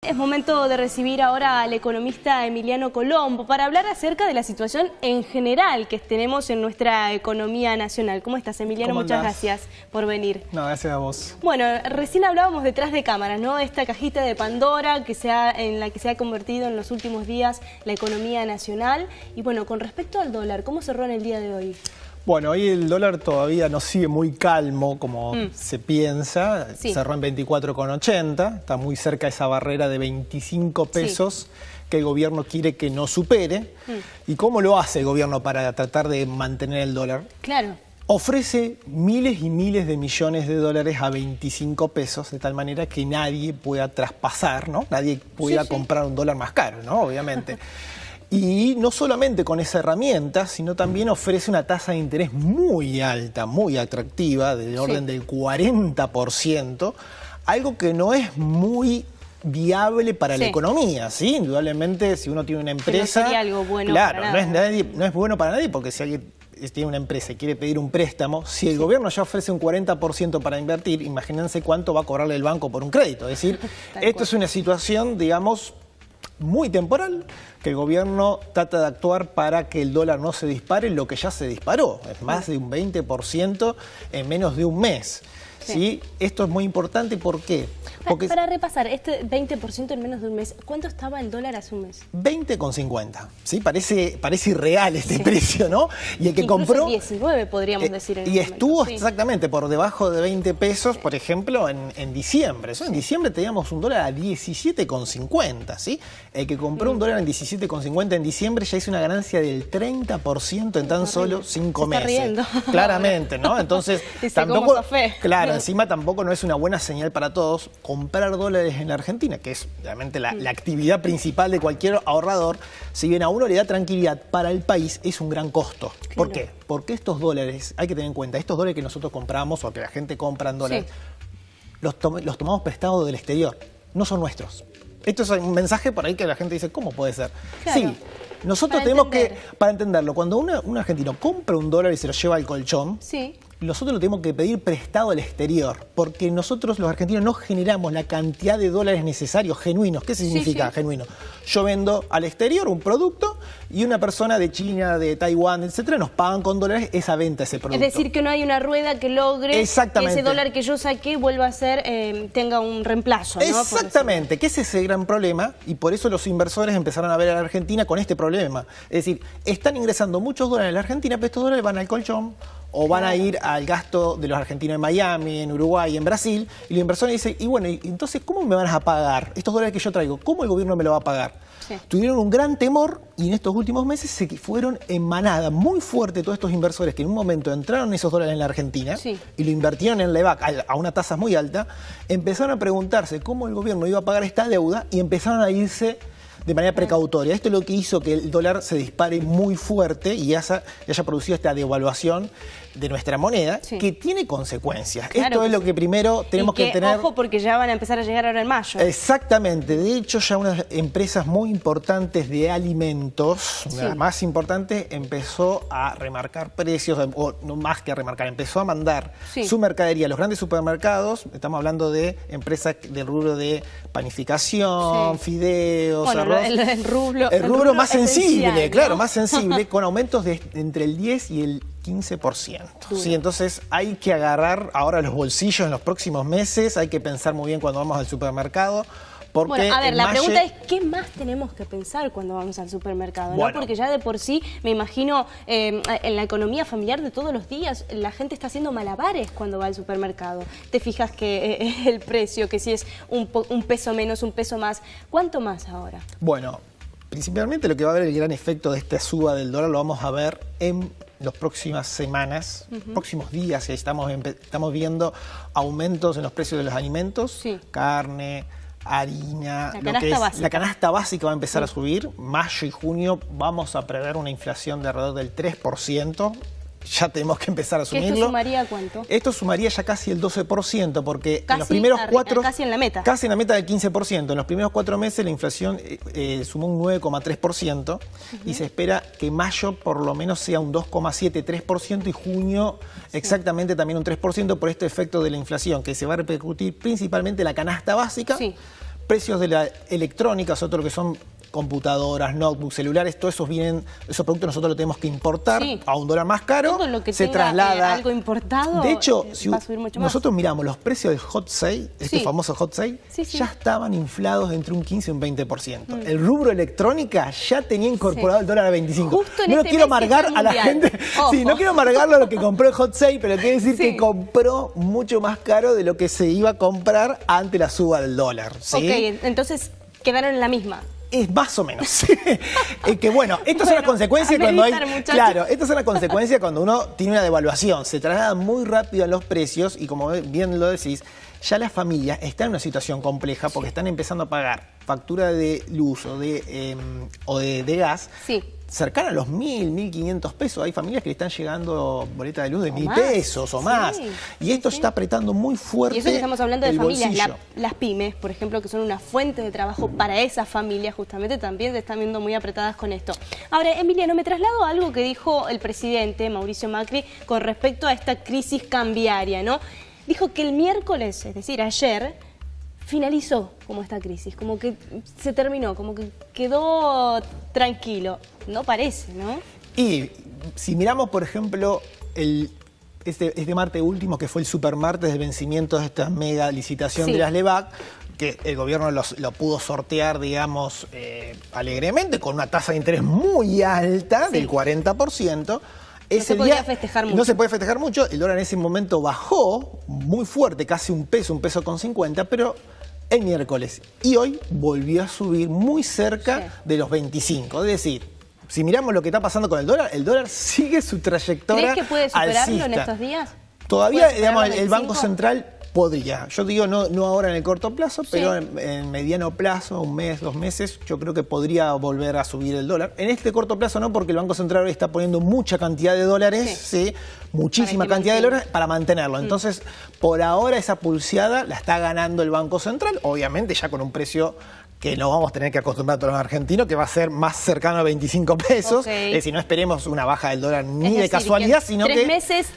Es momento de recibir ahora al economista Emiliano Colombo para hablar acerca de la situación en general que tenemos en nuestra economía nacional. ¿Cómo estás, Emiliano? Muchas gracias por venir. No, gracias a vos. Bueno, recién hablábamos detrás de cámaras, ¿no? Esta cajita de Pandora en la que se ha convertido en los últimos días la economía nacional. Y bueno, con respecto al dólar, ¿cómo cerró en el día de hoy? Bueno, hoy el dólar todavía no sigue muy calmo como se piensa, Sí. Cerró en 24,80, está muy cerca de esa barrera de 25 pesos que el gobierno quiere que no supere. ¿Y cómo lo hace el gobierno para tratar de mantener el dólar? Claro. Ofrece miles y miles de millones de dólares a 25 pesos, de tal manera que nadie pueda traspasar, ¿no? Nadie pueda comprar un dólar más caro, ¿no? Obviamente. Y no solamente con esa herramienta, sino también ofrece una tasa de interés muy alta, muy atractiva, del orden del 40%, algo que no es muy viable para la economía, ¿sí? Indudablemente, si uno tiene una empresa... No sería algo bueno claro, para nada. no es bueno para nadie, porque si alguien tiene una empresa y quiere pedir un préstamo, si el gobierno ya ofrece un 40% para invertir, imagínense cuánto va a cobrarle el banco por un crédito. Es decir, esto es una situación, digamos, muy temporal, que el gobierno trata de actuar para que el dólar no se dispare, lo que ya se disparó, es más de un 20% en menos de un mes. ¿Sí? Esto es muy importante, ¿por qué? Porque para repasar, este 20% en menos de un mes, ¿cuánto estaba el dólar hace un mes? 20,50, ¿sí? Parece irreal este precio, ¿no? Y el que incluso compró... 19 podríamos decir. Y estuvo exactamente por debajo de 20 pesos, por ejemplo, en diciembre. En diciembre teníamos un dólar a 17,50, ¿sí? El que compró un dólar en 17,50 en diciembre ya hizo una ganancia del 30% en tan solo 5 meses. Riendo. Claramente, ¿no? Entonces, tampoco... Claro, encima tampoco no es una buena señal para todos comprar dólares en la Argentina, que es realmente la actividad principal de cualquier ahorrador. Si bien a uno le da tranquilidad, para el país es un gran costo. Claro. ¿Por qué? Porque estos dólares, hay que tener en cuenta, estos dólares que nosotros compramos o que la gente compra en dólares, los tomamos prestados del exterior, no son nuestros. Esto es un mensaje por ahí que la gente dice, ¿cómo puede ser? Claro. Sí, nosotros tenemos que, para entenderlo, cuando un argentino compra un dólar y se lo lleva al colchón, nosotros lo tenemos que pedir prestado al exterior, porque nosotros los argentinos no generamos la cantidad de dólares necesarios genuinos. ¿Qué significa genuino? Yo vendo al exterior un producto y una persona de China, de Taiwán, etcétera, nos pagan con dólares esa venta, ese producto. Es decir, que no hay una rueda que logre que ese dólar que yo saqué vuelva a ser, tenga un reemplazo, ¿no? Exactamente, que ese es el gran problema, y por eso los inversores empezaron a ver a la Argentina con este problema. Es decir, están ingresando muchos dólares en la Argentina, pero estos dólares van al colchón o van a ir al gasto de los argentinos en Miami, en Uruguay, en Brasil, y los inversores dicen, y bueno, entonces, ¿cómo me van a pagar estos dólares que yo traigo? ¿Cómo el gobierno me lo va a pagar? Tuvieron un gran temor y en estos últimos meses se fueron en manada muy fuerte todos estos inversores que en un momento entraron esos dólares en la Argentina y lo invirtieron en la EVAC a una tasa muy alta, empezaron a preguntarse cómo el gobierno iba a pagar esta deuda y empezaron a irse de manera precautoria. Esto es lo que hizo que el dólar se dispare muy fuerte y haya producido esta devaluación de nuestra moneda, que tiene consecuencias. Claro, esto es lo que primero tenemos que tener... Ojo, porque ya van a empezar a llegar ahora en mayo. Exactamente. De hecho, ya unas empresas muy importantes de alimentos, la más importante, empezó a remarcar precios, o no más que a remarcar, empezó a mandar su mercadería a los grandes supermercados. Estamos hablando de empresas del rubro de panificación, fideos, arroz. El rubro más sensible, esencial, claro, ¿no? más sensible, con aumentos de entre el 10 y el 15%. Sí, entonces hay que agarrar ahora los bolsillos en los próximos meses, hay que pensar muy bien cuando vamos al supermercado. Porque bueno, a ver, la pregunta es, ¿qué más tenemos que pensar cuando vamos al supermercado? ¿No? Porque ya de por sí, me imagino, en la economía familiar de todos los días, la gente está haciendo malabares cuando va al supermercado. Te fijas que el precio, que si es un peso menos, un peso más, ¿cuánto más ahora? Bueno, principalmente lo que va a haber el gran efecto de esta suba del dólar lo vamos a ver en las próximas semanas, próximos días, estamos viendo aumentos en los precios de los alimentos, carne, harina, la canasta básica va a empezar a subir. Mayo y junio vamos a prever una inflación de alrededor del 3%. Ya tenemos que empezar a asumirlo. ¿Esto sumaría cuánto? Esto sumaría ya casi el 12%, porque casi en los primeros casi en la meta. Casi en la meta del 15%. En los primeros 4 meses la inflación sumó un 9,3% y se espera que mayo por lo menos sea un 2,73% y junio exactamente también un 3% por este efecto de la inflación, que se va a repercutir principalmente en la canasta básica. precios de la electrónica, todo lo que son computadoras, notebooks, celulares, todos esos productos nosotros los tenemos que importar a un dólar más caro. Todo lo que se tenga, traslada. Algo importado, de hecho, va a subir mucho más. Nosotros miramos los precios del hot sale, este famoso hot sale, ya estaban inflados entre un 15 y un 20%. El rubro electrónica ya tenía incorporado el dólar a 25. Justo en no este quiero mes amargar que está a la mundial. gente. Sí, no quiero amargarlo a lo que compró el hot sale, pero quiere decir que compró mucho más caro de lo que se iba a comprar ante la suba del dólar. ¿Sí? Ok, entonces quedaron en la misma. Es más o menos. Que bueno, estas son las consecuencias cuando hay. Claro, estas son las consecuencias cuando uno tiene una devaluación. Se traslada muy rápido a los precios y, como bien lo decís, ya las familias están en una situación compleja porque están empezando a pagar factura de luz o de gas. Cercana a los 1.000, 1.500 pesos. Hay familias que le están llegando boleta de luz de 1.000 pesos o más. Y esto está apretando muy fuerte. Y eso que estamos hablando de familias, bolsillo. las pymes, por ejemplo, que son una fuente de trabajo para esas familias, justamente también se están viendo muy apretadas con esto. Ahora, Emiliano, me traslado a algo que dijo el presidente Mauricio Macri con respecto a esta crisis cambiaria, ¿no? Dijo que el miércoles, es decir, ayer, finalizó como esta crisis, como que se terminó, como que quedó tranquilo. No parece, ¿no? Y si miramos, por ejemplo, este martes último, que fue el supermartes de vencimientos de esta mega licitación de las LEVAC, que el gobierno lo pudo sortear, digamos, alegremente, con una tasa de interés muy alta, del 40%. No se podía festejar mucho. No se puede festejar mucho. El dólar en ese momento bajó muy fuerte, casi un peso con 50, pero el miércoles y hoy volvió a subir muy cerca de los 25. Es decir, si miramos lo que está pasando con el dólar sigue su trayectoria. ¿Crees que puede superarlo alcista en estos días? Todavía, digamos, el Banco Central podría. Yo digo, no ahora en el corto plazo, pero en mediano plazo, un mes, 2 meses, yo creo que podría volver a subir el dólar. En este corto plazo no, porque el Banco Central ahora está poniendo mucha cantidad de dólares, muchísima cantidad de dólares para mantenerlo. Entonces, por ahora esa pulseada la está ganando el Banco Central, obviamente ya con un precio que no vamos a tener que acostumbrar a todos los argentinos, que va a ser más cercano a 25 pesos. Es decir, no esperemos una baja del dólar ni de casualidad, sino que 3 meses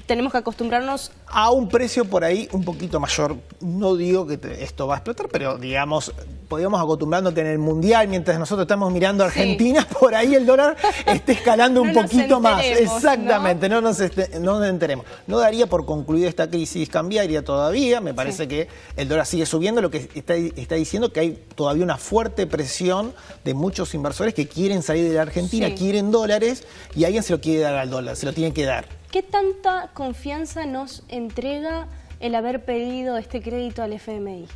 tenemos que acostumbrarnos a un precio por ahí un poquito mayor. No digo que esto va a explotar, pero digamos, podríamos acostumbrarnos que en el Mundial, mientras nosotros estamos mirando a Argentina, por ahí el dólar esté escalando un poquito más. Exactamente, no nos enteremos. No daría por concluida esta crisis cambiaria todavía. Me parece que el dólar sigue subiendo, lo que está diciendo que hay todavía una fuerte presión de muchos inversores que quieren salir de la Argentina, quieren dólares, y alguien se lo quiere dar al dólar, se lo tiene que dar. ¿Qué tanta confianza nos entrega el haber pedido este crédito al FMI?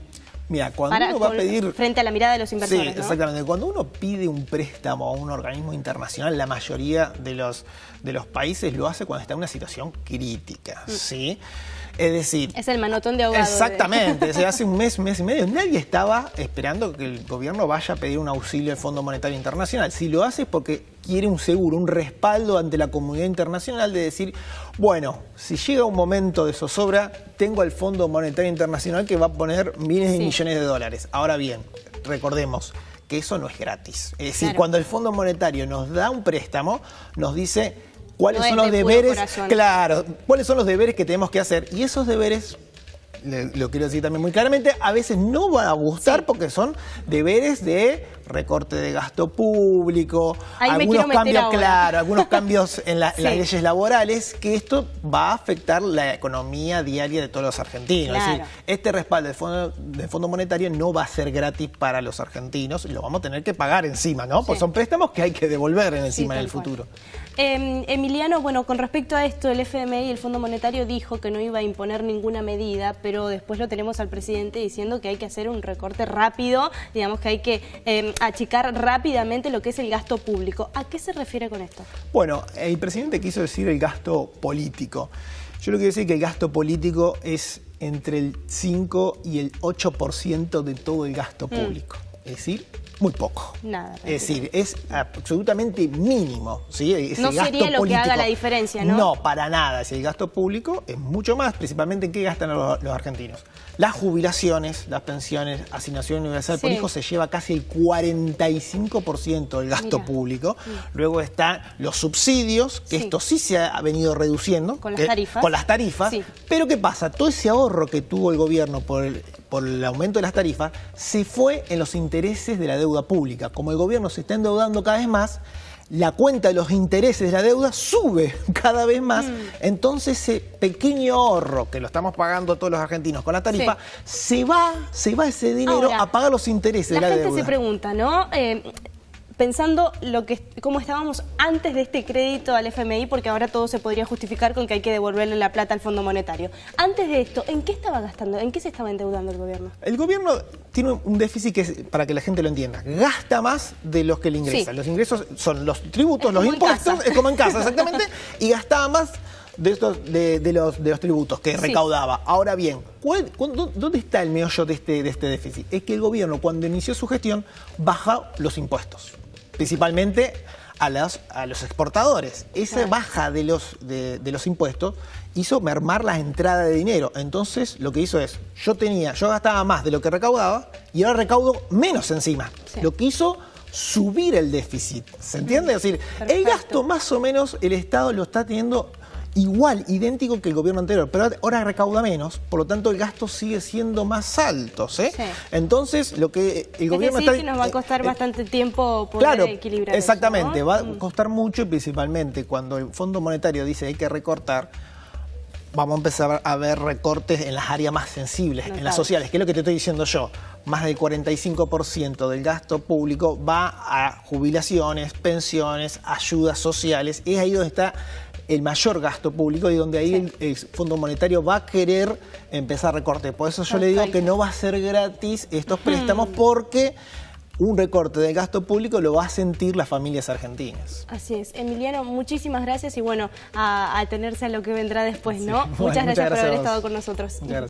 Mira, cuando uno va a pedir... Frente a la mirada de los inversores, Sí, exactamente. Cuando uno pide un préstamo a un organismo internacional, la mayoría de los países lo hace cuando está en una situación crítica, ¿sí? Es decir... Es el manotón de ahogado. Exactamente. Hace un mes y medio, nadie estaba esperando que el gobierno vaya a pedir un auxilio del Fondo Monetario Internacional. Si lo hace es porque quiere un seguro, un respaldo ante la comunidad internacional de decir, bueno, si llega un momento de zozobra, tengo al Fondo Monetario Internacional que va a poner miles de millones de dólares. Ahora bien, recordemos que eso no es gratis. Es decir, cuando el Fondo Monetario nos da un préstamo, nos dice cuáles son los deberes, cuáles son los deberes que tenemos que hacer. Y esos deberes, lo quiero decir también muy claramente, a veces no van a gustar porque son deberes de recorte de gasto público, algunos cambios en las leyes laborales, que esto va a afectar la economía diaria de todos los argentinos. Es decir, este respaldo del Fondo Monetario no va a ser gratis para los argentinos, lo vamos a tener que pagar encima, ¿no? Pues son préstamos que hay que devolver encima en el futuro. Emiliano, bueno, con respecto a esto, el FMI, el Fondo Monetario, dijo que no iba a imponer ninguna medida, pero después lo tenemos al presidente diciendo que hay que hacer un recorte rápido, digamos que hay que achicar rápidamente lo que es el gasto público. ¿A qué se refiere con esto? Bueno, el presidente quiso decir el gasto político. Yo lo quiero decir que el gasto político es entre el 5 y el 8% de todo el gasto público. Es decir, Muy poco. Nada. Es decir, es absolutamente mínimo, ¿sí? Ese no gasto sería lo político. que haga la diferencia, ¿no? No, para nada. Si el gasto público es mucho más, principalmente en qué gastan los argentinos. Las jubilaciones, las pensiones, asignación universal por hijo se lleva casi el 45% del gasto público. Luego están los subsidios, que esto sí se ha venido reduciendo. Con las tarifas. Con las tarifas. Sí. Pero ¿qué pasa? Todo ese ahorro que tuvo el gobierno por el aumento de las tarifas se fue en los intereses de la deuda pública. Como el gobierno se está endeudando cada vez más, la cuenta de los intereses de la deuda sube cada vez más. Entonces ese pequeño ahorro que lo estamos pagando todos los argentinos con la tarifa, se va ese dinero ahora, a pagar los intereses de la deuda. La gente se pregunta, ¿no? Pensando cómo estábamos antes de este crédito al FMI, porque ahora todo se podría justificar con que hay que devolverle la plata al Fondo Monetario. Antes de esto, ¿en qué estaba gastando? ¿En qué se estaba endeudando el gobierno? El gobierno tiene un déficit que es, para que la gente lo entienda, gasta más de los que le ingresan. Los ingresos son los tributos, los impuestos, es como en casa, exactamente, y gastaba más de los tributos que recaudaba. Ahora bien, ¿dónde está el meollo de este déficit? Es que el gobierno, cuando inició su gestión, baja los impuestos, principalmente a los exportadores. Esa baja de los impuestos hizo mermar la entrada de dinero. Entonces, lo que hizo es, yo gastaba más de lo que recaudaba y ahora recaudo menos encima. Lo que hizo subir el déficit. ¿Se entiende? Es decir, el gasto más o menos el Estado lo está teniendo igual, idéntico que el gobierno anterior, pero ahora recauda menos, por lo tanto el gasto sigue siendo más alto, Entonces, lo que el gobierno está... que nos va a costar bastante tiempo poder equilibrar exactamente, eso, ¿no? Va a costar mucho y principalmente cuando el Fondo Monetario dice que hay que recortar, vamos a empezar a ver recortes en las áreas más sensibles, en las sociales, que es lo que te estoy diciendo yo. Más del 45% del gasto público va a jubilaciones, pensiones, ayudas sociales, es ahí donde está el mayor gasto público y donde ahí el Fondo Monetario va a querer empezar a recortar. Por eso yo le digo que no va a ser gratis estos préstamos porque un recorte del gasto público lo va a sentir las familias argentinas. Así es. Emiliano, muchísimas gracias y bueno, a tenerse a lo que vendrá después, ¿no? Muchas gracias por haber estado con nosotros.